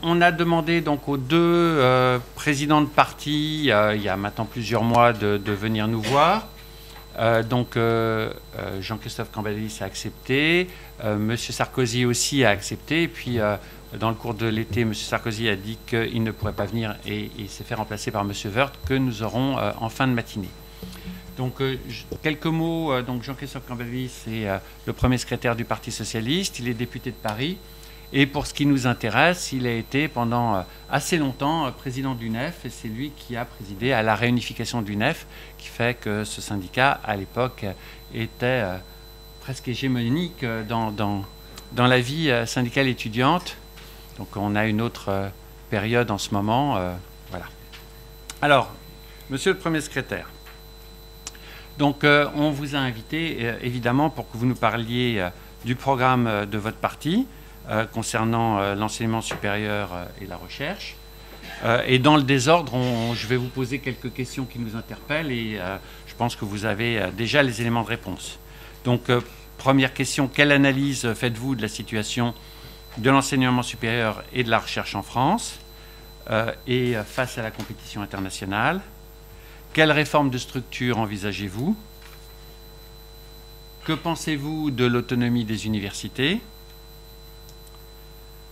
on a demandé donc aux deux présidents de parti, il y a maintenant plusieurs mois, de venir nous voir. Jean-Christophe Cambadélis a accepté, M. Sarkozy aussi a accepté, et puis dans le cours de l'été, M. Sarkozy a dit qu'il ne pourrait pas venir et il s'est fait remplacer par M. Woerth, que nous aurons en fin de matinée. Donc, quelques mots. Donc, Jean-Christophe Cambadélis est le premier secrétaire du Parti socialiste, il est député de Paris, et pour ce qui nous intéresse, il a été pendant assez longtemps président du NEF, et c'est lui qui a présidé à la réunification du NEF, qui fait que ce syndicat, à l'époque, était presque hégémonique dans la vie syndicale étudiante. Donc on a une autre période en ce moment. Voilà. Alors, monsieur le premier secrétaire, donc on vous a invité, évidemment, pour que vous nous parliez du programme de votre parti, concernant l'enseignement supérieur et la recherche. Et dans le désordre, je vais vous poser quelques questions qui nous interpellent et je pense que vous avez déjà les éléments de réponse. Donc, première question, quelle analyse faites-vous de la situation de l'enseignement supérieur et de la recherche en France et face à la compétition internationale? Quelle réforme de structure envisagez-vous? Que pensez-vous de l'autonomie des universités?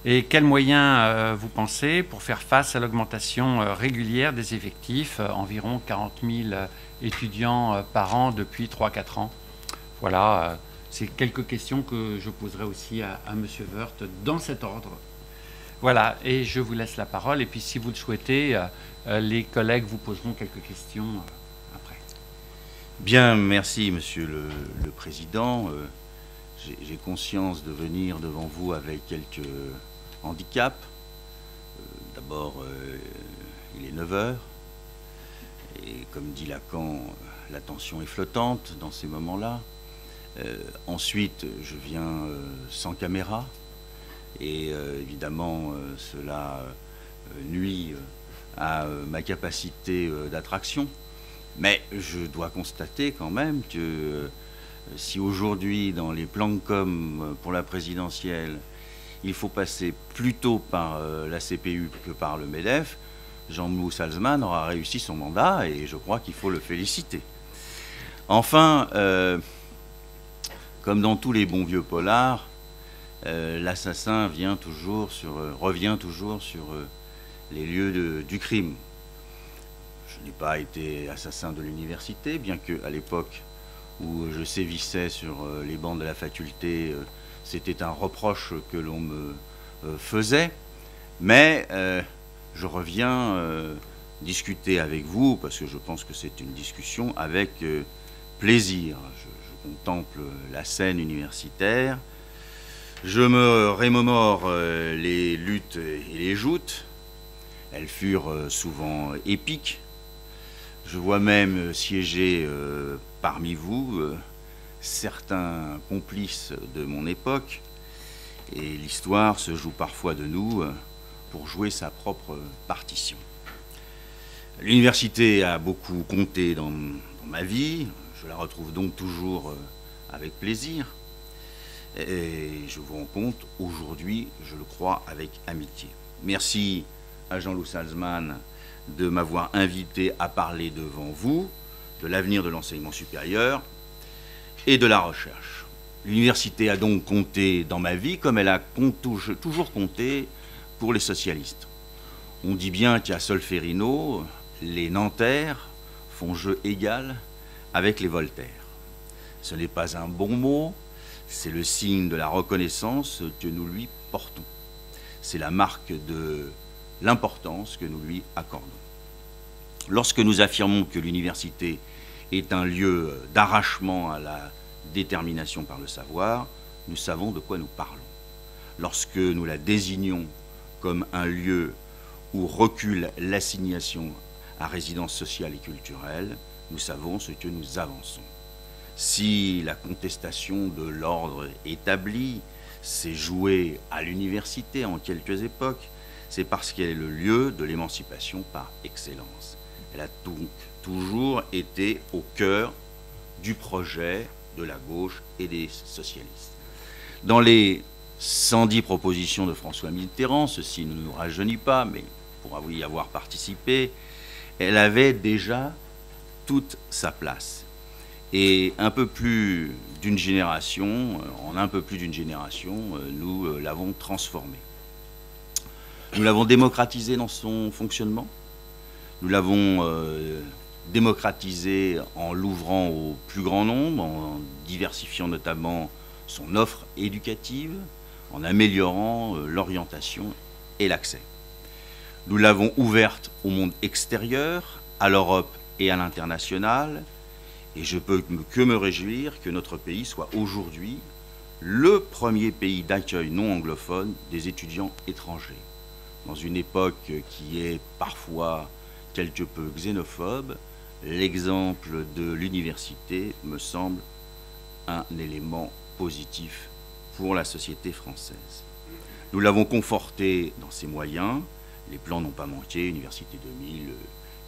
Et quels moyens vous pensez pour faire face à l'augmentation régulière des effectifs, environ 40 000 étudiants par an depuis 3-4 ans? Voilà, c'est quelques questions que je poserai aussi à M. Woerth dans cet ordre. Voilà, et je vous laisse la parole. Et puis si vous le souhaitez, les collègues vous poseront quelques questions après. Bien, merci Monsieur le Président. J'ai conscience de venir devant vous avec quelques handicap. D'abord, il est 9 heures. Et comme dit Lacan, l'attention est flottante dans ces moments-là. Ensuite, je viens sans caméra. Et évidemment, cela nuit à ma capacité d'attraction. Mais je dois constater quand même que si aujourd'hui, dans les plans de com pour la présidentielle, il faut passer plutôt par la CPU que par le MEDEF, Jean-Loup Salzman aura réussi son mandat et je crois qu'il faut le féliciter. Enfin, comme dans tous les bons vieux polars, l'assassin revient toujours sur les lieux du crime. Je n'ai pas été assassin de l'université, bien qu'à l'époque où je sévissais sur les bancs de la faculté, c'était un reproche que l'on me faisait, mais je reviens discuter avec vous, parce que je pense que c'est une discussion avec plaisir. Je contemple la scène universitaire, je me remémore les luttes et les joutes, elles furent souvent épiques. Je vois même siéger parmi vous certains complices de mon époque, et l'histoire se joue parfois de nous pour jouer sa propre partition. L'université a beaucoup compté dans ma vie, je la retrouve donc toujours avec plaisir, et je vous rencontre aujourd'hui, je le crois, avec amitié. Merci à Jean-Loup Salzman de m'avoir invité à parler devant vous de l'avenir de l'enseignement supérieur et de la recherche. L'université a donc compté dans ma vie comme elle a toujours compté pour les socialistes. On dit bien qu'à Solferino, les Nanterres font jeu égal avec les Voltaires. Ce n'est pas un bon mot, c'est le signe de la reconnaissance que nous lui portons. C'est la marque de l'importance que nous lui accordons. Lorsque nous affirmons que l'université est un lieu d'arrachement à la détermination par le savoir, nous savons de quoi nous parlons. Lorsque nous la désignons comme un lieu où recule l'assignation à résidence sociale et culturelle, nous savons ce que nous avançons. Si la contestation de l'ordre établi s'est jouée à l'université en quelques époques, c'est parce qu'elle est le lieu de l'émancipation par excellence. Elle a donc toujours été au cœur du projet de la gauche et des socialistes. Dans les 110 propositions de François Mitterrand, ceci ne nous rajeunit pas, mais pour y avoir participé, elle avait déjà toute sa place. Et un peu plus d'une génération, en un peu plus d'une génération, nous l'avons transformée. Nous l'avons démocratisé dans son fonctionnement. Nous l'avons démocratisé en l'ouvrant au plus grand nombre, en diversifiant notamment son offre éducative, en améliorant l'orientation et l'accès. Nous l'avons ouverte au monde extérieur, à l'Europe et à l'international, et je peux que me réjouir que notre pays soit aujourd'hui le premier pays d'accueil non anglophone des étudiants étrangers. Dans une époque qui est parfois quelque peu xénophobe, l'exemple de l'université me semble un élément positif pour la société française. Nous l'avons conforté dans ses moyens. Les plans n'ont pas manqué, Université 2000,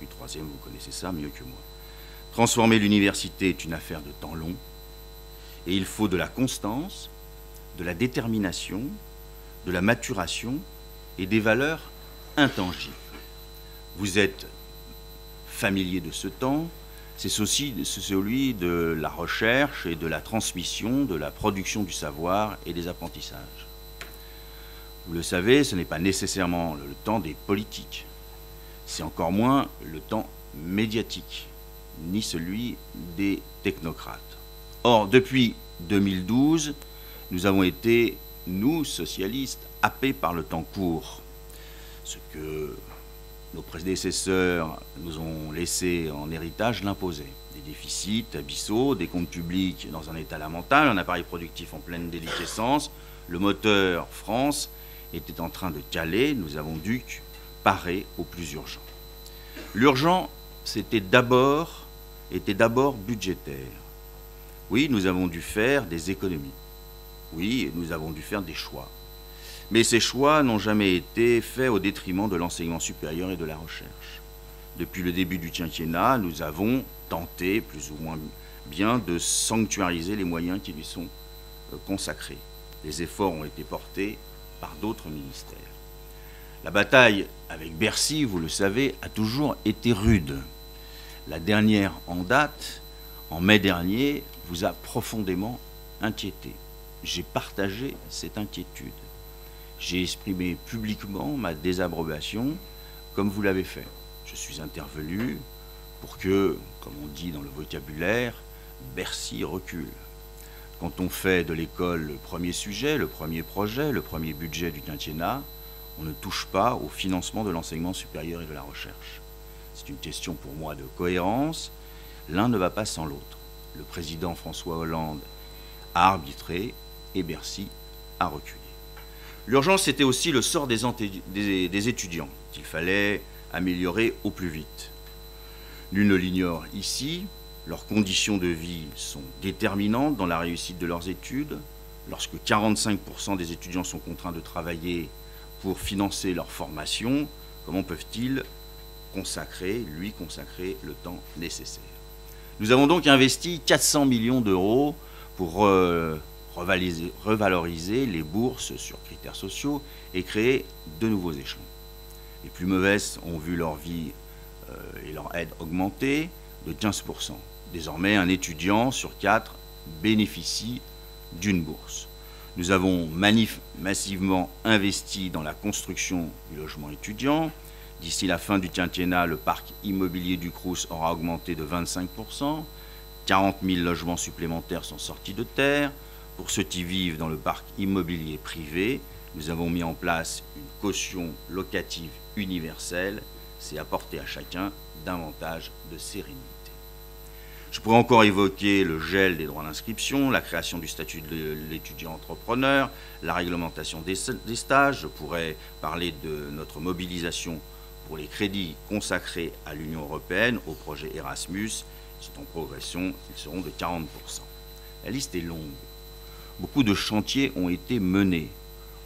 U3e, vous connaissez ça mieux que moi. Transformer l'université est une affaire de temps long, et il faut de la constance, de la détermination, de la maturation et des valeurs intangibles. Vous êtes familier de ce temps, c'est aussi celui de la recherche et de la transmission, de la production du savoir et des apprentissages. Vous le savez, ce n'est pas nécessairement le temps des politiques, c'est encore moins le temps médiatique, ni celui des technocrates. Or, depuis 2012, nous avons été, nous, socialistes, happés par le temps court. Ce que nos prédécesseurs nous ont laissé en héritage l'imposer. Des déficits abyssaux, des comptes publics dans un état lamentable, un appareil productif en pleine déliquescence. Le moteur France était en train de caler, nous avons dû parer au plus urgent. L'urgent, était d'abord budgétaire. Oui, nous avons dû faire des économies. Oui, nous avons dû faire des choix. Mais ces choix n'ont jamais été faits au détriment de l'enseignement supérieur et de la recherche. Depuis le début du quinquennat, nous avons tenté, plus ou moins bien, de sanctuariser les moyens qui lui sont consacrés. Les efforts ont été portés par d'autres ministères. La bataille avec Bercy, vous le savez, a toujours été rude. La dernière en date, en mai dernier, vous a profondément inquiété. J'ai partagé cette inquiétude. J'ai exprimé publiquement ma désapprobation, comme vous l'avez fait. Je suis intervenu pour que, comme on dit dans le vocabulaire, Bercy recule. Quand on fait de l'école le premier sujet, le premier projet, le premier budget du quinquennat, on ne touche pas au financement de l'enseignement supérieur et de la recherche. C'est une question pour moi de cohérence. L'un ne va pas sans l'autre. Le président François Hollande a arbitré et Bercy a reculé. L'urgence, c'était aussi le sort des étudiants qu'il fallait améliorer au plus vite. Nul ne l'ignore ici, leurs conditions de vie sont déterminantes dans la réussite de leurs études. Lorsque 45% des étudiants sont contraints de travailler pour financer leur formation, comment peuvent-ils consacrer le temps nécessaire? Nous avons donc investi 400 millions d'euros pour revaloriser les bourses sur critères sociaux et créer de nouveaux échelons. Les plus mauvaises ont vu leur vie et leur aide augmenter de 15%. Désormais, un étudiant sur 4 bénéficie d'une bourse. Nous avons massivement investi dans la construction du logement étudiant. D'ici la fin du quinquennat, le parc immobilier du Crous aura augmenté de 25%. 40 000 logements supplémentaires sont sortis de terre. Pour ceux qui vivent dans le parc immobilier privé, nous avons mis en place une caution locative universelle. C'est apporter à chacun davantage de sérénité. Je pourrais encore évoquer le gel des droits d'inscription, la création du statut de l'étudiant entrepreneur, la réglementation des stages. Je pourrais parler de notre mobilisation pour les crédits consacrés à l'Union européenne, au projet Erasmus. Ils sont en progression, ils seront de 40%. La liste est longue. Beaucoup de chantiers ont été menés.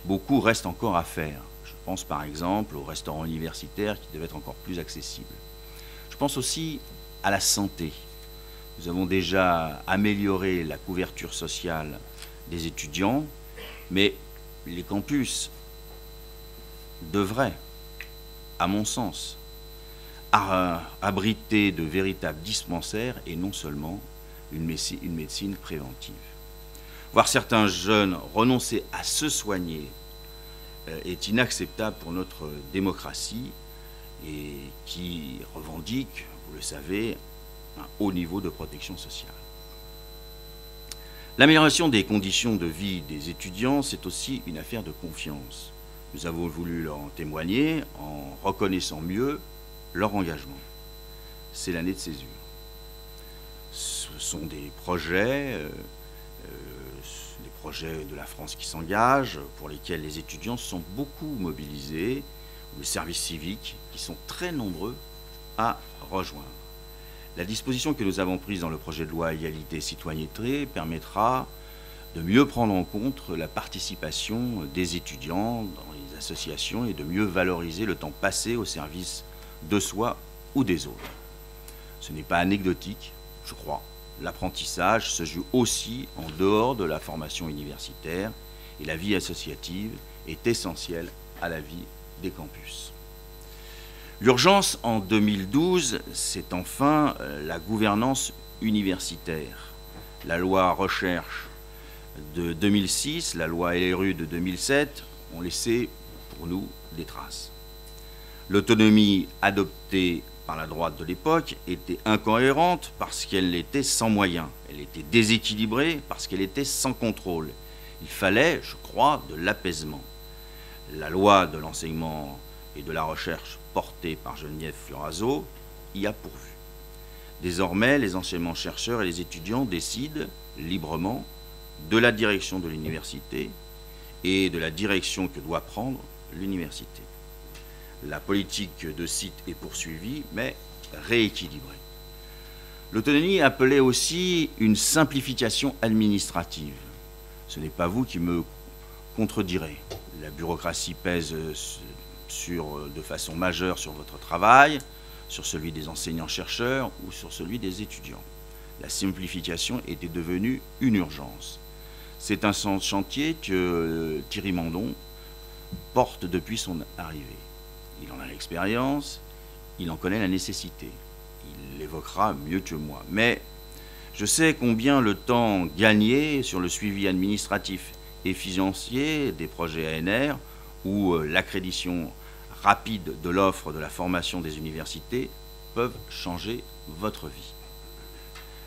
Beaucoup restent encore à faire. Je pense par exemple aux restaurants universitaires qui devaient être encore plus accessibles. Je pense aussi à la santé. Nous avons déjà amélioré la couverture sociale des étudiants, mais les campus devraient, à mon sens, abriter de véritables dispensaires et non seulement une médecine préventive. Voir certains jeunes renoncer à se soigner est inacceptable pour notre démocratie et qui revendique, vous le savez, un haut niveau de protection sociale. L'amélioration des conditions de vie des étudiants, c'est aussi une affaire de confiance. Nous avons voulu leur en témoigner en reconnaissant mieux leur engagement. C'est l'année de césure. Ce sont des projets de la France qui s'engagent, pour lesquels les étudiants sont beaucoup mobilisés, ou les services civiques qui sont très nombreux à rejoindre. La disposition que nous avons prise dans le projet de loi Égalité et Citoyenneté permettra de mieux prendre en compte la participation des étudiants dans les associations et de mieux valoriser le temps passé au service de soi ou des autres. Ce n'est pas anecdotique, je crois. L'apprentissage se joue aussi en dehors de la formation universitaire et la vie associative est essentielle à la vie des campus. L'urgence en 2012, c'est enfin la gouvernance universitaire. La loi recherche de 2006, la loi LRU de 2007 ont laissé pour nous des traces. L'autonomie adoptée par la droite de l'époque était incohérente parce qu'elle était sans moyens. Elle était déséquilibrée parce qu'elle était sans contrôle. Il fallait, je crois, de l'apaisement. La loi de l'enseignement et de la recherche portée par Geneviève Fioraso y a pourvu. Désormais, les enseignants-chercheurs et les étudiants décident librement de la direction de l'université et de la direction que doit prendre l'université. La politique de site est poursuivie, mais rééquilibrée. L'autonomie appelait aussi une simplification administrative. Ce n'est pas vous qui me contredirez. La bureaucratie pèse de façon majeure sur votre travail, sur celui des enseignants-chercheurs ou sur celui des étudiants. La simplification était devenue une urgence. C'est un chantier que Thierry Mandon porte depuis son arrivée. Il en a l'expérience, il en connaît la nécessité. Il l'évoquera mieux que moi. Mais je sais combien le temps gagné sur le suivi administratif et financier des projets ANR ou l'accréditation rapide de l'offre de la formation des universités peuvent changer votre vie.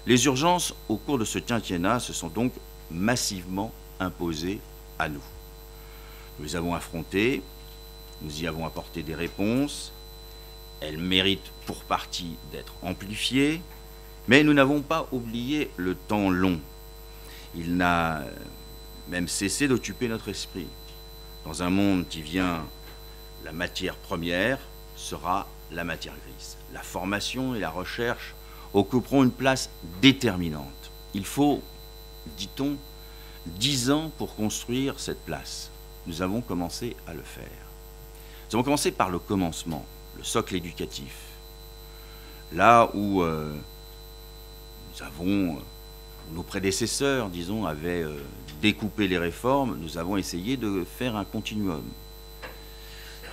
Les urgences au cours de ce quinquennat se sont donc massivement imposées à nous. Nous les avons affrontées, nous y avons apporté des réponses, elles méritent pour partie d'être amplifiées, mais nous n'avons pas oublié le temps long. Il n'a même cessé d'occuper notre esprit. Dans un monde qui vient, la matière première sera la matière grise. La formation et la recherche occuperont une place déterminante. Il faut, dit-on, 10 ans pour construire cette place. Nous avons commencé à le faire. Nous avons commencé par le commencement, le socle éducatif. Là où nos prédécesseurs, disons, avaient découpé les réformes, nous avons essayé de faire un continuum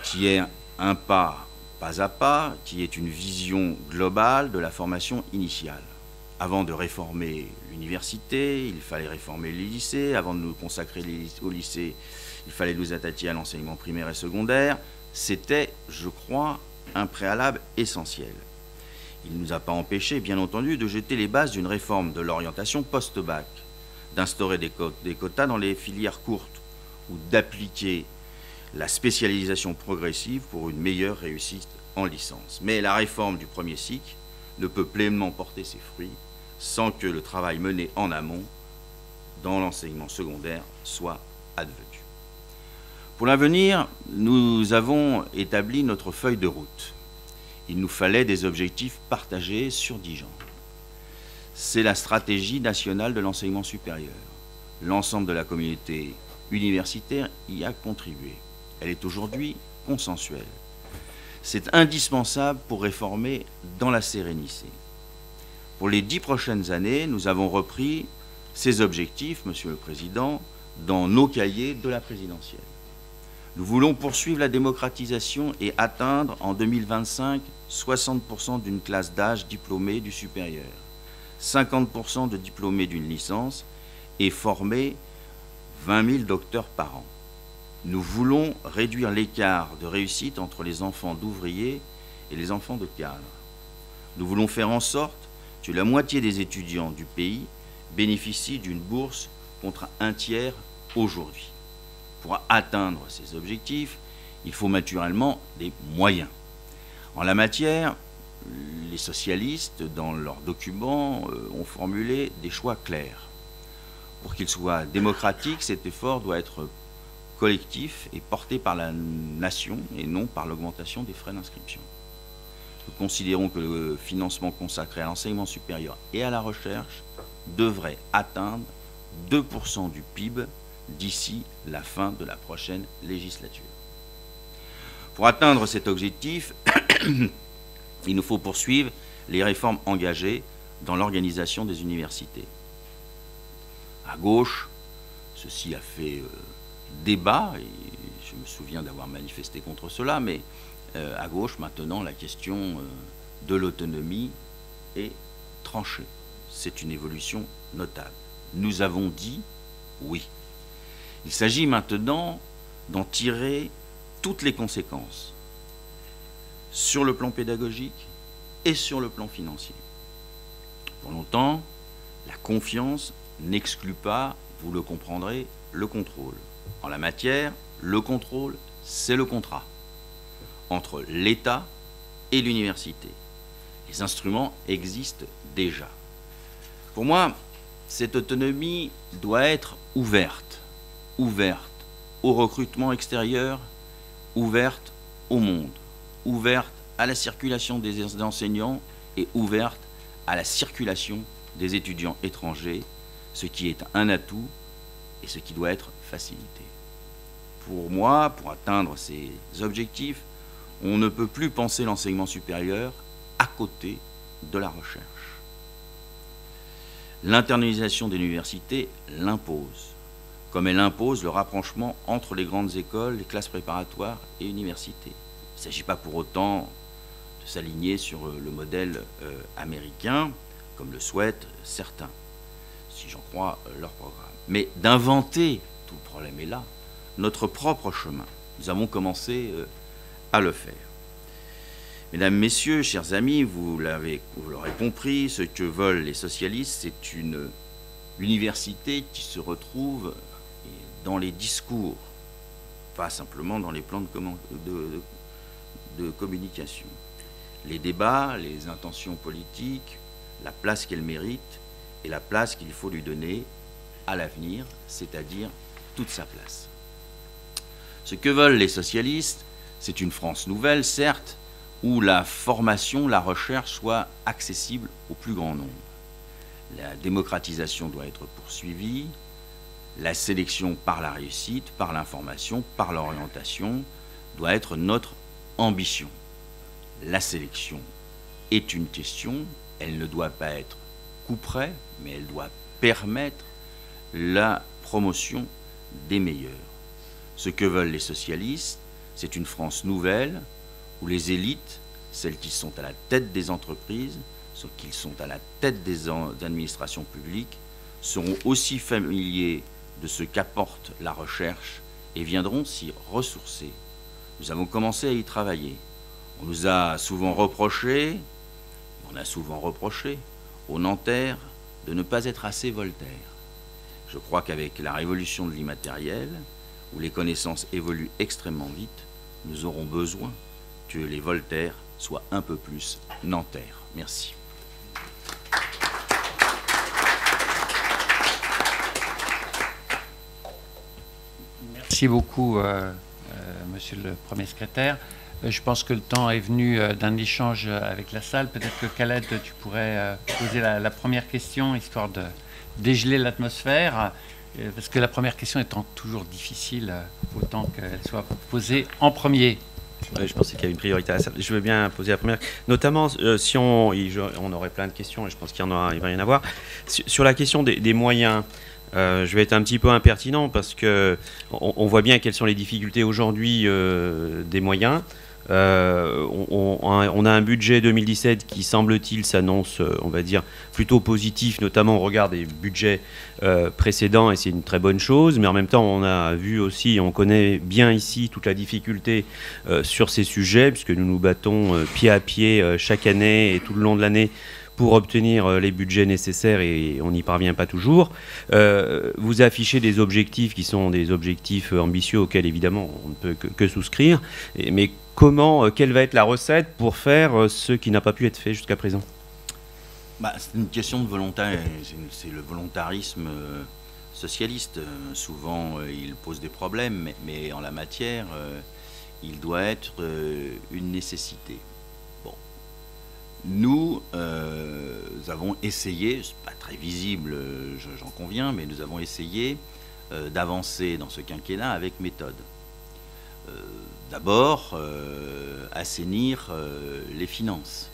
qui est un pas à pas, qui est une vision globale de la formation initiale. Avant de réformer l'université, il fallait réformer les lycées. Avant de nous consacrer au lycée, il fallait nous attaquer à l'enseignement primaire et secondaire. C'était, je crois, un préalable essentiel. Il ne nous a pas empêchés, bien entendu, de jeter les bases d'une réforme de l'orientation post-bac, d'instaurer des quotas dans les filières courtes ou d'appliquer la spécialisation progressive pour une meilleure réussite en licence. Mais la réforme du premier cycle ne peut pleinement porter ses fruits sans que le travail mené en amont dans l'enseignement secondaire soit advenu. Pour l'avenir, nous avons établi notre feuille de route. Il nous fallait des objectifs partagés sur 10 ans. C'est la stratégie nationale de l'enseignement supérieur. L'ensemble de la communauté universitaire y a contribué. Elle est aujourd'hui consensuelle. C'est indispensable pour réformer dans la sérénité. Pour les 10 prochaines années, nous avons repris ces objectifs, Monsieur le Président, dans nos cahiers de la présidentielle. Nous voulons poursuivre la démocratisation et atteindre en 2025 60% d'une classe d'âge diplômée du supérieur, 50% de diplômés d'une licence et former 20 000 docteurs par an. Nous voulons réduire l'écart de réussite entre les enfants d'ouvriers et les enfants de cadres. Nous voulons faire en sorte que la moitié des étudiants du pays bénéficient d'une bourse contre un tiers aujourd'hui. Pour atteindre ces objectifs, il faut naturellement des moyens. En la matière, les socialistes, dans leurs documents, ont formulé des choix clairs. Pour qu'il soit démocratique, cet effort doit être collectif et porté par la nation et non par l'augmentation des frais d'inscription. Nous considérons que le financement consacré à l'enseignement supérieur et à la recherche devrait atteindre 2% du PIB d'ici la fin de la prochaine législature. Pour atteindre cet objectif, il nous faut poursuivre les réformes engagées dans l'organisation des universités. À gauche, ceci a fait débat, et je me souviens d'avoir manifesté contre cela, mais à gauche, maintenant, la question de l'autonomie est tranchée. C'est une évolution notable. Nous avons dit oui. Il s'agit maintenant d'en tirer toutes les conséquences sur le plan pédagogique et sur le plan financier. Pour longtemps, la confiance n'exclut pas, vous le comprendrez, le contrôle. En la matière, le contrôle, c'est le contrat entre l'État et l'université. Les instruments existent déjà. Pour moi, cette autonomie doit être ouverte au recrutement extérieur, ouverte au monde, ouverte à la circulation des enseignants et ouverte à la circulation des étudiants étrangers, ce qui est un atout et ce qui doit être facilité. Pour moi, pour atteindre ces objectifs, on ne peut plus penser l'enseignement supérieur à côté de la recherche. L'internalisation des universités l'impose, comme elle impose le rapprochement entre les grandes écoles, les classes préparatoires et universités. Il ne s'agit pas pour autant de s'aligner sur le modèle américain, comme le souhaitent certains, si j'en crois leur programme, mais d'inventer, tout le problème est là, notre propre chemin. Nous avons commencé à le faire. Mesdames, Messieurs, chers amis, vous l'aurez compris, ce que veulent les socialistes, c'est une université qui se retrouve dans les discours, pas simplement dans les plans de communication. Les débats, les intentions politiques, la place qu'elle mérite et la place qu'il faut lui donner à l'avenir, c'est-à-dire toute sa place. Ce que veulent les socialistes, c'est une France nouvelle, certes, où la formation, la recherche soit accessible au plus grand nombre. La démocratisation doit être poursuivie, la sélection par la réussite, par l'information, par l'orientation doit être notre ambition. La sélection est une question, elle ne doit pas être couperet, mais elle doit permettre la promotion des meilleurs. Ce que veulent les socialistes, c'est une France nouvelle où les élites, celles qui sont à la tête des entreprises, ceux qui sont à la tête des administrations publiques, seront aussi familiers de ce qu'apporte la recherche et viendront s'y ressourcer. Nous avons commencé à y travailler. On nous a souvent reproché, aux Nanterres, de ne pas être assez Voltaire. Je crois qu'avec la révolution de l'immatériel, où les connaissances évoluent extrêmement vite, nous aurons besoin que les Voltaires soient un peu plus Nanterres. Merci. Merci beaucoup, Monsieur le Premier Secrétaire. Je pense que le temps est venu d'un échange avec la salle. Peut-être que Khaled, tu pourrais poser la première question, histoire de dégeler l'atmosphère, parce que la première question étant toujours difficile, autant qu'elle soit posée en premier. Oui, je pensais qu'il y avait une priorité à la salle. Je veux bien poser la première. Notamment, si on aurait plein de questions, et je pense qu'il va y en avoir. Sur la question des moyens, Je vais être un petit peu impertinent parce qu'on voit bien quelles sont les difficultés aujourd'hui des moyens. On a un budget 2017 qui, semble-t-il, s'annonce, on va dire, plutôt positif, notamment au regard des budgets précédents, et c'est une très bonne chose. Mais en même temps, on a vu aussi, on connaît bien ici toute la difficulté sur ces sujets, puisque nous nous battons pied à pied chaque année et tout le long de l'année pour obtenir les budgets nécessaires, et on n'y parvient pas toujours. Vous affichez des objectifs qui sont des objectifs ambitieux auxquels, évidemment, on ne peut que souscrire. Mais quelle va être la recette pour faire ce qui n'a pas pu être fait jusqu'à présent? C'est une question de volontaire, c'est le volontarisme socialiste. Souvent, il pose des problèmes, mais en la matière, il doit être une nécessité. Nous avons essayé, c'est pas très visible, j'en conviens, mais nous avons essayé d'avancer dans ce quinquennat avec méthode. D'abord, assainir les finances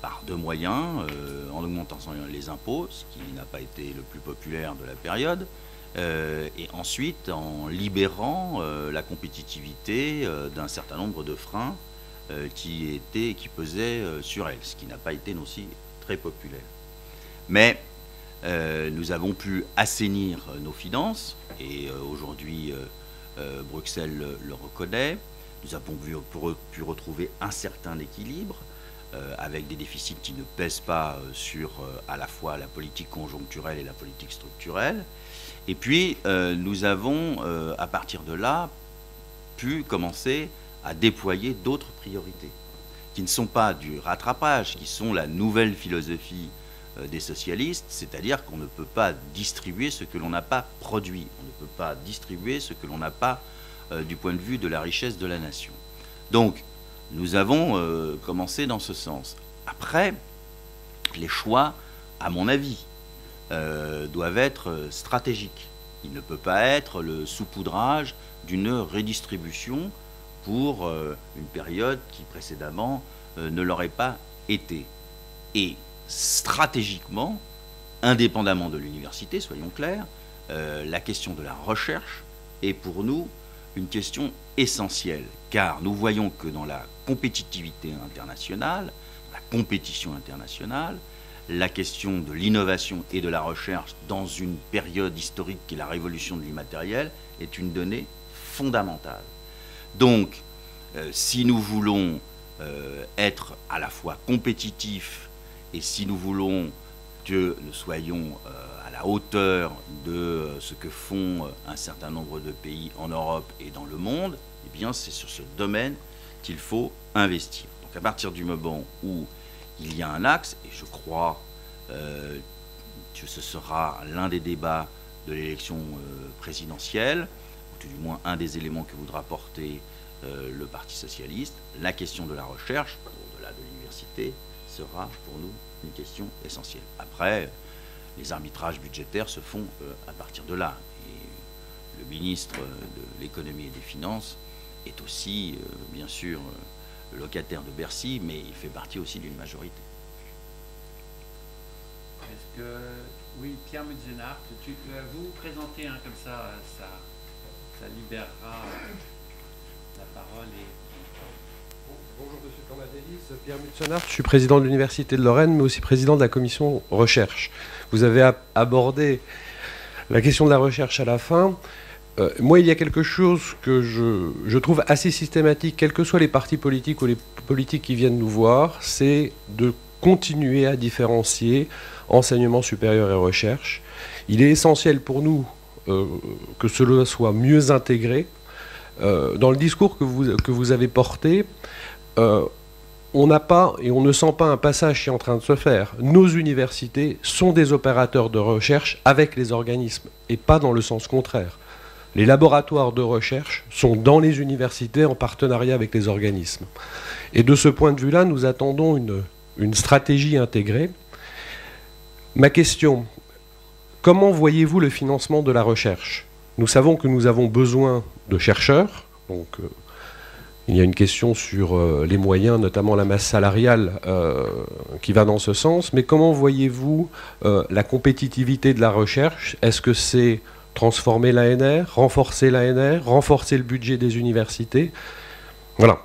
par deux moyens, en augmentant les impôts, ce qui n'a pas été le plus populaire de la période, et ensuite en libérant la compétitivité d'un certain nombre de freins qui pesaient sur elle, ce qui n'a pas été aussi très populaire. Mais nous avons pu assainir nos finances, et aujourd'hui Bruxelles le reconnaît. Nous avons pu retrouver un certain équilibre avec des déficits qui ne pèsent pas sur à la fois la politique conjoncturelle et la politique structurelle. Et puis nous avons à partir de là pu commencer à déployer d'autres priorités qui ne sont pas du rattrapage, qui sont la nouvelle philosophie des socialistes, c'est-à-dire qu'on ne peut pas distribuer ce que l'on n'a pas produit, on ne peut pas distribuer ce que l'on n'a pas du point de vue de la richesse de la nation. Donc nous avons commencé dans ce sens. Après, les choix, à mon avis, doivent être stratégiques. Il ne peut pas être le saupoudrage d'une redistribution pour une période qui précédemment ne l'aurait pas été. Et stratégiquement, indépendamment de l'université, soyons clairs, la question de la recherche est pour nous une question essentielle, car nous voyons que dans la compétitivité internationale, la compétition internationale, la question de l'innovation et de la recherche dans une période historique qui est la révolution de l'immatériel est une donnée fondamentale. Donc, si nous voulons être à la fois compétitifs et si nous voulons que nous soyons à la hauteur de ce que font un certain nombre de pays en Europe et dans le monde, eh bien c'est sur ce domaine qu'il faut investir. Donc à partir du moment où il y a un axe, et je crois que ce sera l'un des débats de l'élection présidentielle, ou tout du moins un des éléments que voudra porter le Parti socialiste, la question de la recherche, au-delà de l'université, sera pour nous une question essentielle. Après, les arbitrages budgétaires se font à partir de là. Et le ministre de l'économie et des finances est aussi, bien sûr, le locataire de Bercy, mais il fait partie aussi d'une majorité. Est-ce que, oui, Pierre Mutzenhardt, vous vous présentez comme ça, ça libérera la parole. Bonjour Monsieur Cambadélis, Pierre Mutzenhardt, je suis président de l'Université de Lorraine, mais aussi président de la commission recherche. Vous avez abordé la question de la recherche à la fin. Moi, il y a quelque chose que je trouve assez systématique, quels que soient les partis politiques ou les politiques qui viennent nous voir, c'est de continuer à différencier enseignement supérieur et recherche. Il est essentiel pour nous que cela soit mieux intégré. Dans le discours que vous avez porté, on n'a pas et on ne sent pas un passage qui est en train de se faire. Nos universités sont des opérateurs de recherche avec les organismes et pas dans le sens contraire. Les laboratoires de recherche sont dans les universités en partenariat avec les organismes. Et de ce point de vue-là, nous attendons une stratégie intégrée. Ma question, comment voyez-vous le financement de la recherche ? Nous savons que nous avons besoin de chercheurs, donc Il y a une question sur les moyens, notamment la masse salariale, qui va dans ce sens. Mais comment voyez-vous la compétitivité de la recherche? Est-ce que c'est transformer l'ANR, renforcer l'ANR, renforcer le budget des universités? Voilà.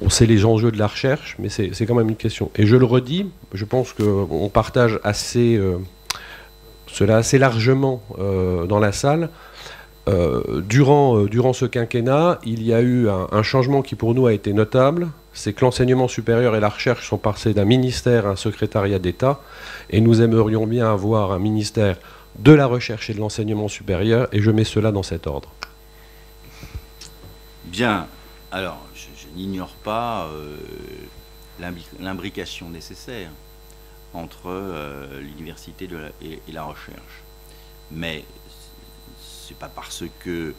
On sait les enjeux de la recherche, mais c'est quand même une question. Et je le redis, je pense qu'on partage cela assez largement dans la salle. Durant ce quinquennat, il y a eu un changement qui pour nous a été notable, c'est que l'enseignement supérieur et la recherche sont passés d'un ministère à un secrétariat d'État, et nous aimerions bien avoir un ministère de la recherche et de l'enseignement supérieur, et je mets cela dans cet ordre. Bien, alors je n'ignore pas l'imbrication nécessaire entre l'université et la recherche, mais c'est pas parce que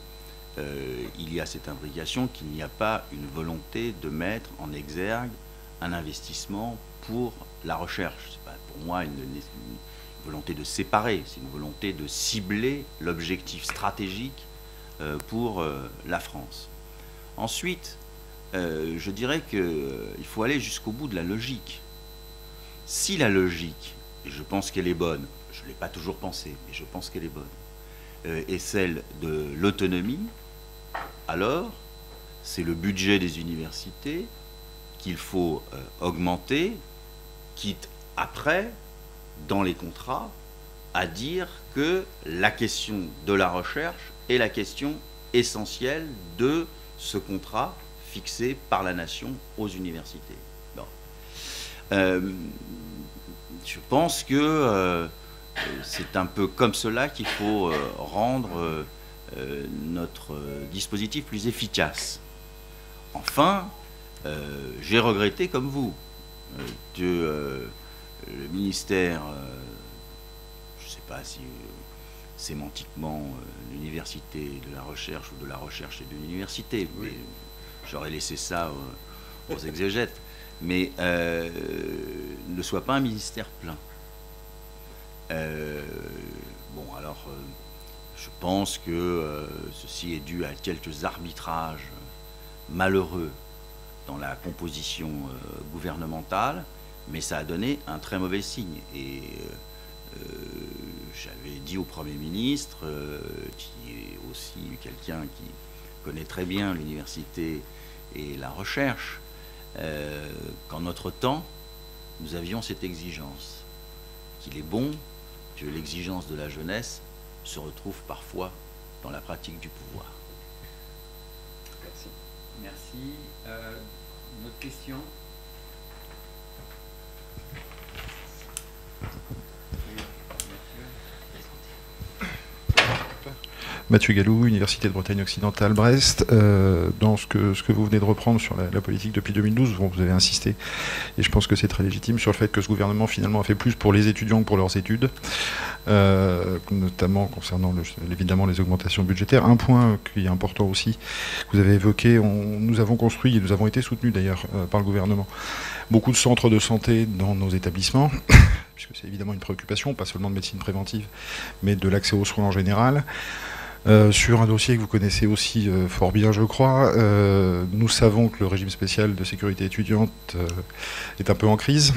il y a cette imbrication qu'il n'y a pas une volonté de mettre en exergue un investissement pour la recherche. C'est pas pour moi une volonté de séparer, c'est une volonté de cibler l'objectif stratégique pour la France. Ensuite, je dirais qu'il faut aller jusqu'au bout de la logique. Si la logique, et je pense qu'elle est bonne, je ne l'ai pas toujours pensé, mais je pense qu'elle est bonne, est celle de l'autonomie, alors c'est le budget des universités qu'il faut augmenter, quitte après, dans les contrats, à dire que la question de la recherche est la question essentielle de ce contrat fixé par la nation aux universités. Bon. Je pense que c'est un peu comme cela qu'il faut rendre notre dispositif plus efficace. Enfin, j'ai regretté, comme vous, que le ministère, je ne sais pas si sémantiquement l'université de la recherche ou de la recherche et de l'université, oui. Mais j'aurais laissé ça aux exégètes, mais ne soit pas un ministère plein. Bon, alors, je pense que ceci est dû à quelques arbitrages malheureux dans la composition gouvernementale, mais ça a donné un très mauvais signe. Et j'avais dit au Premier ministre, qui est aussi quelqu'un qui connaît très bien l'université et la recherche, qu'en notre temps, nous avions cette exigence, qu'il est bon que l'exigence de la jeunesse se retrouve parfois dans la pratique du pouvoir. Merci. Merci. Une autre question ? Mathieu Gallou, Université de Bretagne occidentale, Brest. Dans ce que vous venez de reprendre sur la politique depuis 2012, vous avez insisté, et je pense que c'est très légitime, sur le fait que ce gouvernement finalement a fait plus pour les étudiants que pour leurs études, notamment concernant évidemment les augmentations budgétaires. Un point qui est important aussi, que vous avez évoqué, nous avons construit, et nous avons été soutenus d'ailleurs par le gouvernement, beaucoup de centres de santé dans nos établissements, puisque c'est évidemment une préoccupation, pas seulement de médecine préventive, mais de l'accès aux soins en général. Sur un dossier que vous connaissez aussi fort bien, je crois, nous savons que le régime spécial de sécurité étudiante est un peu en crise.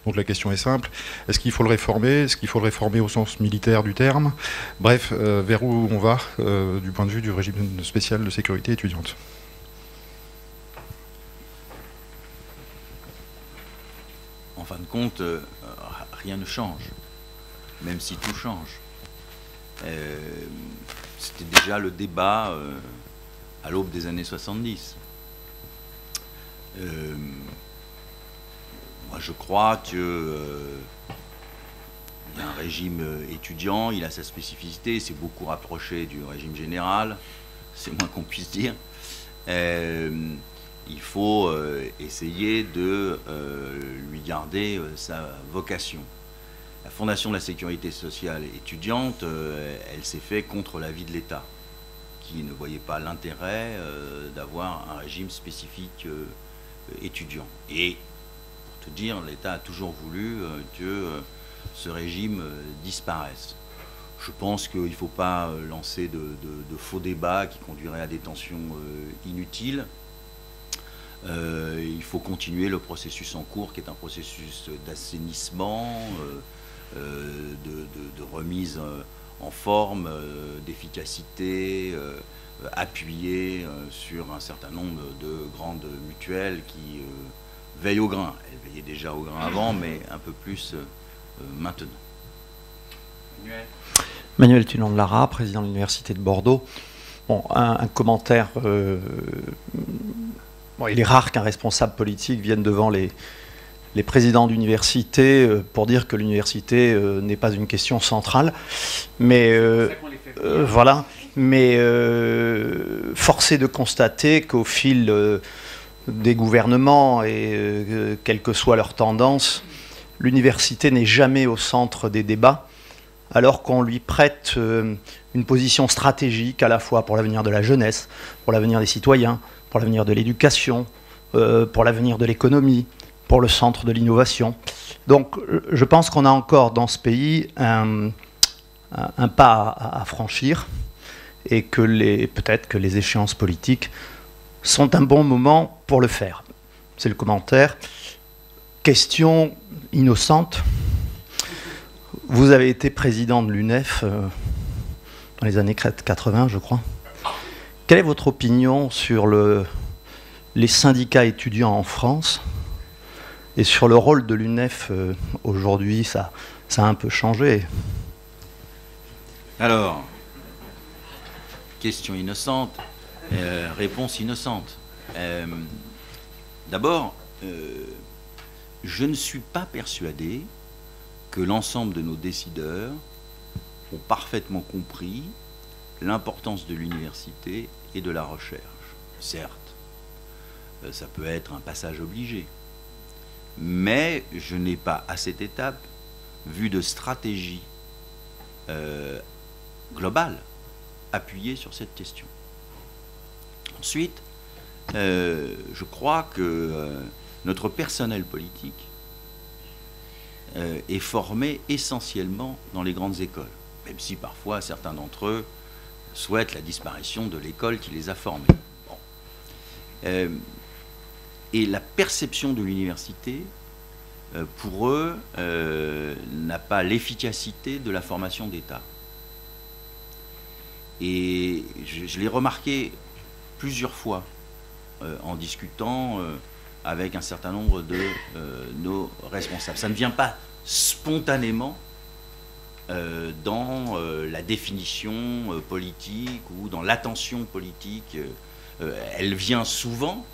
Donc la question est simple, est-ce qu'il faut le réformer? Est-ce qu'il faut le réformer au sens militaire du terme? Bref, vers où on va du point de vue du régime spécial de sécurité étudiante? En fin de compte, rien ne change, même si tout change. C'était déjà le débat à l'aube des années 70. Moi, je crois que il y a un régime étudiant, il a sa spécificité, c'est beaucoup rapproché du régime général, c'est moins qu'on puisse dire. Il faut essayer de lui garder sa vocation. La Fondation de la sécurité sociale étudiante, elle s'est faite contre l'avis de l'État, qui ne voyait pas l'intérêt d'avoir un régime spécifique étudiant. Et, pour te dire, l'État a toujours voulu que ce régime disparaisse. Je pense qu'il ne faut pas lancer de faux débats qui conduiraient à des tensions inutiles. Il faut continuer le processus en cours, qui est un processus d'assainissement, de remise en forme, d'efficacité, appuyée sur un certain nombre de grandes mutuelles qui veillent au grain. Elles veillaient déjà au grain avant, mais un peu plus maintenant. Manuel Tunon-Lara, président de l'Université de Bordeaux. Bon, un commentaire. Bon, il est rare qu'un responsable politique vienne devant les présidents d'université pour dire que l'université n'est pas une question centrale. Mais voilà. Mais force est de constater qu'au fil des gouvernements et quelle que soit leur tendance, l'université n'est jamais au centre des débats, alors qu'on lui prête une position stratégique à la fois pour l'avenir de la jeunesse, pour l'avenir des citoyens, pour l'avenir de l'éducation, pour l'avenir de l'économie, pour le centre de l'innovation. Donc je pense qu'on a encore dans ce pays un pas à franchir, et que peut-être que les échéances politiques sont un bon moment pour le faire. C'est le commentaire. Question innocente. Vous avez été président de l'UNEF dans les années 80, je crois. Quelle est votre opinion sur les syndicats étudiants en France et sur le rôle de l'UNEF aujourd'hui? Ça a un peu changé. Alors, question innocente, réponse innocente. D'abord, je ne suis pas persuadé que l'ensemble de nos décideurs ont parfaitement compris l'importance de l'université et de la recherche. Certes, ça peut être un passage obligé, mais je n'ai pas à cette étape vu de stratégie globale appuyée sur cette question. Ensuite, je crois que notre personnel politique est formé essentiellement dans les grandes écoles, même si parfois certains d'entre eux souhaitent la disparition de l'école qui les a formés. Bon. Et la perception de l'université, pour eux, n'a pas l'efficacité de la formation d'État. Et je l'ai remarqué plusieurs fois en discutant avec un certain nombre de nos responsables. Ça ne vient pas spontanément dans la définition politique ou dans l'attention politique. Elle vient souvent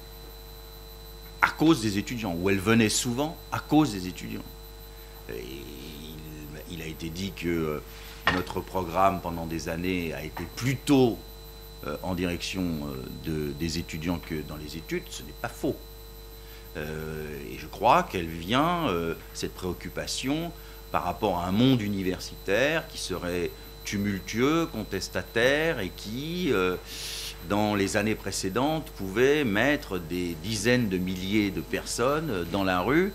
à cause des étudiants, ou elle venait souvent à cause des étudiants. Et il a été dit que notre programme pendant des années a été plutôt en direction des étudiants que dans les études. Ce n'est pas faux. Et je crois qu'elle vient, cette préoccupation, par rapport à un monde universitaire qui serait tumultueux, contestataire, et qui, dans les années précédentes, pouvait mettre des dizaines de milliers de personnes dans la rue,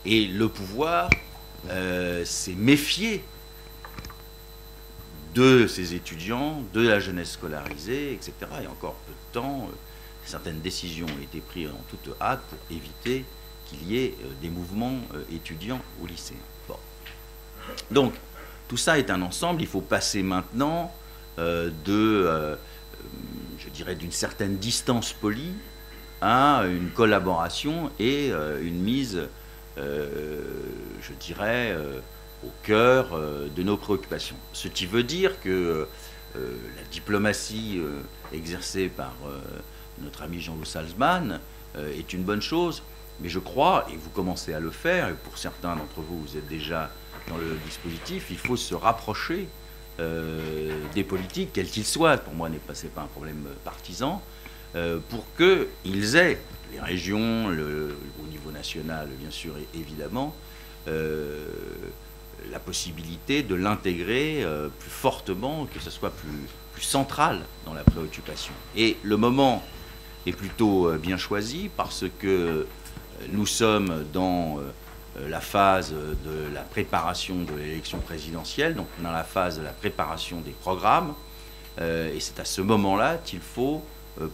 et le pouvoir s'est méfié de ces étudiants, de la jeunesse scolarisée, etc. Et encore peu de temps, certaines décisions ont été prises en toute hâte pour éviter qu'il y ait des mouvements étudiants au lycée. Bon. Donc, tout ça est un ensemble. Il faut passer maintenant je dirais, d'une certaine distance polie à une collaboration et une mise, je dirais, au cœur de nos préoccupations. Ce qui veut dire que la diplomatie exercée par notre ami Jean-Loup Salzman est une bonne chose, mais je crois, et vous commencez à le faire, et pour certains d'entre vous, vous êtes déjà dans le dispositif, il faut se rapprocher des politiques, quels qu'ils soient. Pour moi, ce n'est pas un problème partisan, pour qu'ils aient, les régions, au niveau national, bien sûr, et évidemment, la possibilité de l'intégrer plus fortement, que ce soit plus central dans la préoccupation. Et le moment est plutôt bien choisi parce que nous sommes dans la phase de la préparation de l'élection présidentielle, donc dans la phase de la préparation des programmes, et c'est à ce moment-là qu'il faut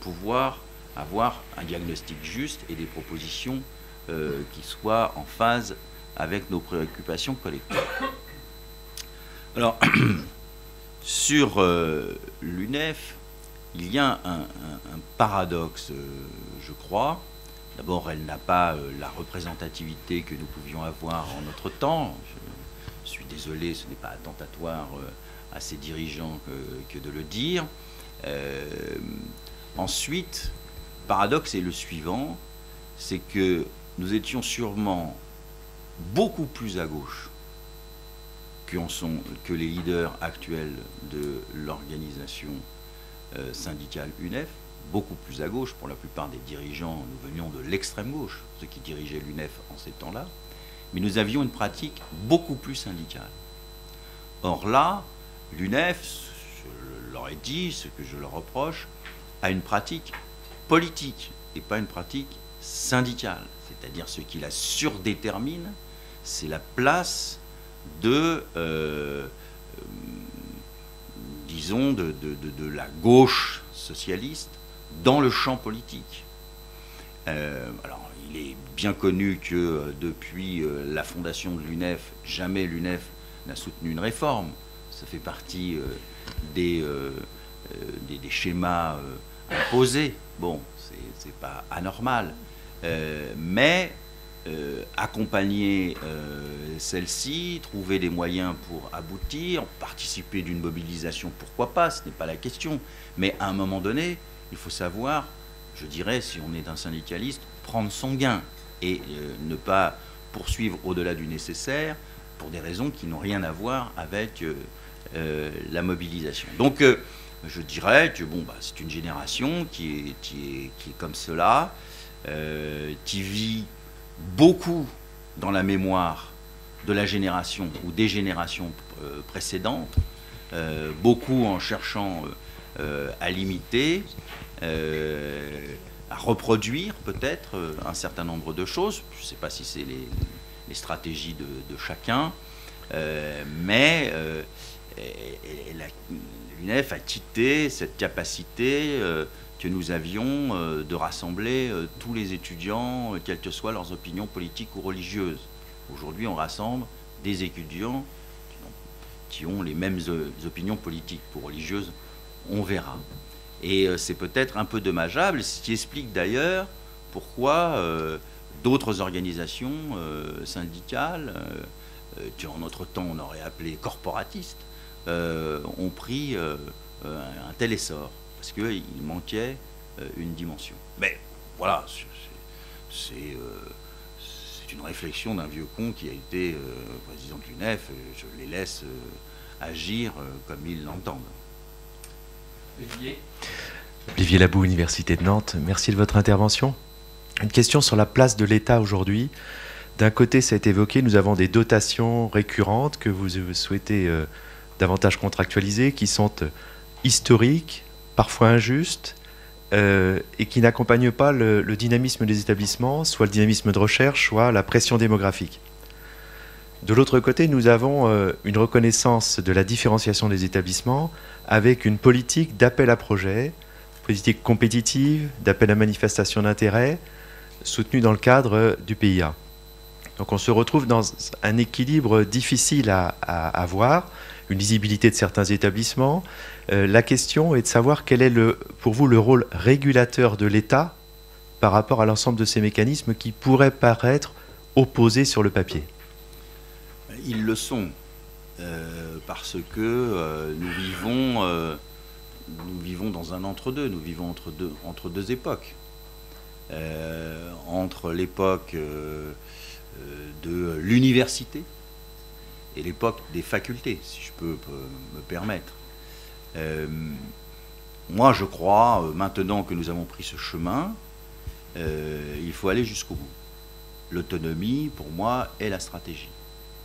pouvoir avoir un diagnostic juste et des propositions qui soient en phase avec nos préoccupations collectives. Alors, sur l'UNEF, il y a un paradoxe, je crois. D'abord, elle n'a pas la représentativité que nous pouvions avoir en notre temps. Je suis désolé, ce n'est pas attentatoire à ses dirigeants que de le dire. Ensuite, le paradoxe est le suivant, c'est que nous étions sûrement beaucoup plus à gauche que les leaders actuels de l'organisation syndicale UNEF, beaucoup plus à gauche. Pour la plupart des dirigeants, nous venions de l'extrême gauche, ceux qui dirigeaient l'UNEF en ces temps-là, mais nous avions une pratique beaucoup plus syndicale. Or là, l'UNEF, je leur ai dit, ce que je leur reproche, a une pratique politique et pas une pratique syndicale. C'est-à-dire ce qui la surdétermine, c'est la place de, disons, de la gauche socialiste dans le champ politique. Alors, il est bien connu que depuis la fondation de l'UNEF, jamais l'UNEF n'a soutenu une réforme. Ça fait partie des schémas imposés. Bon, c'est pas anormal. Mais accompagner celle-ci, trouver des moyens pour aboutir, participer d'une mobilisation, pourquoi pas, ce n'est pas la question. Mais à un moment donné, il faut savoir, je dirais, si on est un syndicaliste, prendre son gain et ne pas poursuivre au-delà du nécessaire pour des raisons qui n'ont rien à voir avec la mobilisation. Donc je dirais que bon, c'est une génération qui est comme cela, qui vit beaucoup dans la mémoire de la génération ou des générations précédentes, beaucoup en cherchant à l'imiter, à reproduire peut-être un certain nombre de choses. Je ne sais pas si c'est les stratégies de chacun, mais l'UNEF a quitté cette capacité que nous avions de rassembler tous les étudiants, quelles que soient leurs opinions politiques ou religieuses. Aujourd'hui, on rassemble des étudiants qui ont les mêmes opinions politiques ou religieuses, on verra. Et c'est peut-être un peu dommageable, ce qui explique d'ailleurs pourquoi d'autres organisations syndicales, qu'en notre temps on aurait appelé corporatistes, ont pris un tel essor, parce qu'il manquait une dimension. Mais voilà, c'est une réflexion d'un vieux con qui a été président de l'UNEF, je les laisse agir comme ils l'entendent. Olivier Labou, Université de Nantes, merci de votre intervention. Une question sur la place de l'État aujourd'hui. D'un côté, ça a été évoqué, nous avons des dotations récurrentes que vous souhaitez davantage contractualiser, qui sont historiques, parfois injustes, et qui n'accompagnent pas le dynamisme des établissements, soit le dynamisme de recherche, soit la pression démographique. De l'autre côté, nous avons une reconnaissance de la différenciation des établissements avec une politique d'appel à projet, politique compétitive, d'appel à manifestation d'intérêt, soutenue dans le cadre du PIA. Donc on se retrouve dans un équilibre difficile à avoir, une lisibilité de certains établissements. La question est de savoir quel est pour vous le rôle régulateur de l'État par rapport à l'ensemble de ces mécanismes qui pourraient paraître opposés sur le papier. Ils le sont, parce que nous vivons dans un entre-deux, nous vivons entre deux époques. Entre l'époque de l'université et l'époque des facultés, si je peux me permettre. Moi, je crois, maintenant que nous avons pris ce chemin, il faut aller jusqu'au bout. L'autonomie, pour moi, est la stratégie.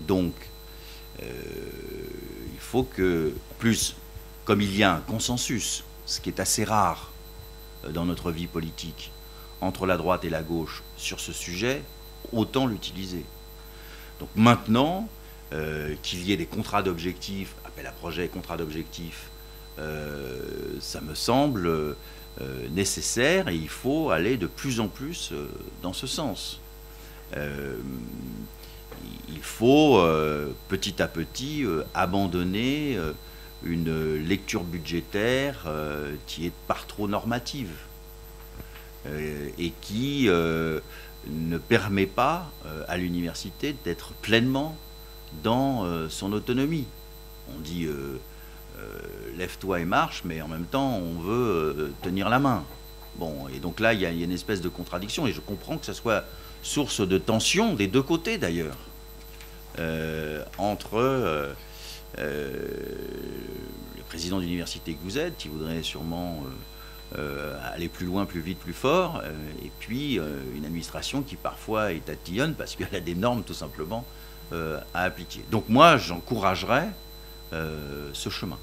Donc, il faut que, plus, comme il y a un consensus, ce qui est assez rare dans notre vie politique, entre la droite et la gauche sur ce sujet, autant l'utiliser. Donc maintenant, qu'il y ait des contrats d'objectifs, appel à projet, contrats d'objectifs, ça me semble nécessaire et il faut aller de plus en plus dans ce sens. Il faut petit à petit abandonner une lecture budgétaire qui est par trop normative et qui ne permet pas à l'université d'être pleinement dans son autonomie. On dit lève-toi et marche, mais en même temps on veut tenir la main. Bon, et donc là il y a une espèce de contradiction et je comprends que ça soit source de tension des deux côtés d'ailleurs, entre le président d'université que vous êtes, qui voudrait sûrement aller plus loin, plus vite, plus fort, et puis une administration qui parfois est tatillonne parce qu'elle a des normes tout simplement à appliquer. Donc moi j'encouragerais ce chemin.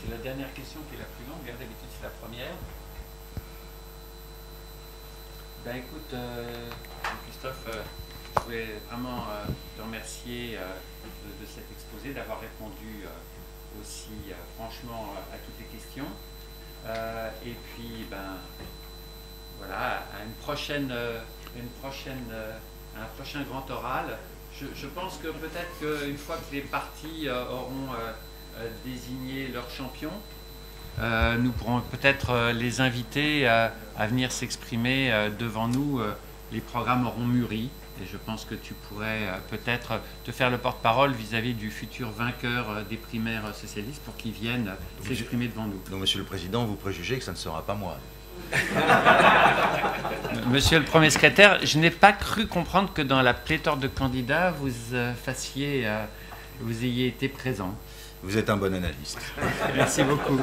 C'est la dernière question qui est la plus longue. D'habitude, c'est la première. Ben écoute, Christophe, je voulais vraiment te remercier de cet exposé, d'avoir répondu aussi franchement à toutes les questions. Et puis, ben voilà, à un prochain grand oral. Je pense que peut-être qu'une fois que les partis auront désigner leurs champions, nous pourrons peut-être les inviter à venir s'exprimer devant nous. Les programmes auront mûri et je pense que tu pourrais peut-être te faire le porte-parole vis-à-vis du futur vainqueur des primaires socialistes pour qu'il vienne s'exprimer devant nous. Donc, Monsieur le Président, vous préjugez que ça ne sera pas moi. Monsieur le Premier secrétaire, je n'ai pas cru comprendre que dans la pléthore de candidats, vous ayez été présent. Vous êtes un bon analyste. Merci beaucoup.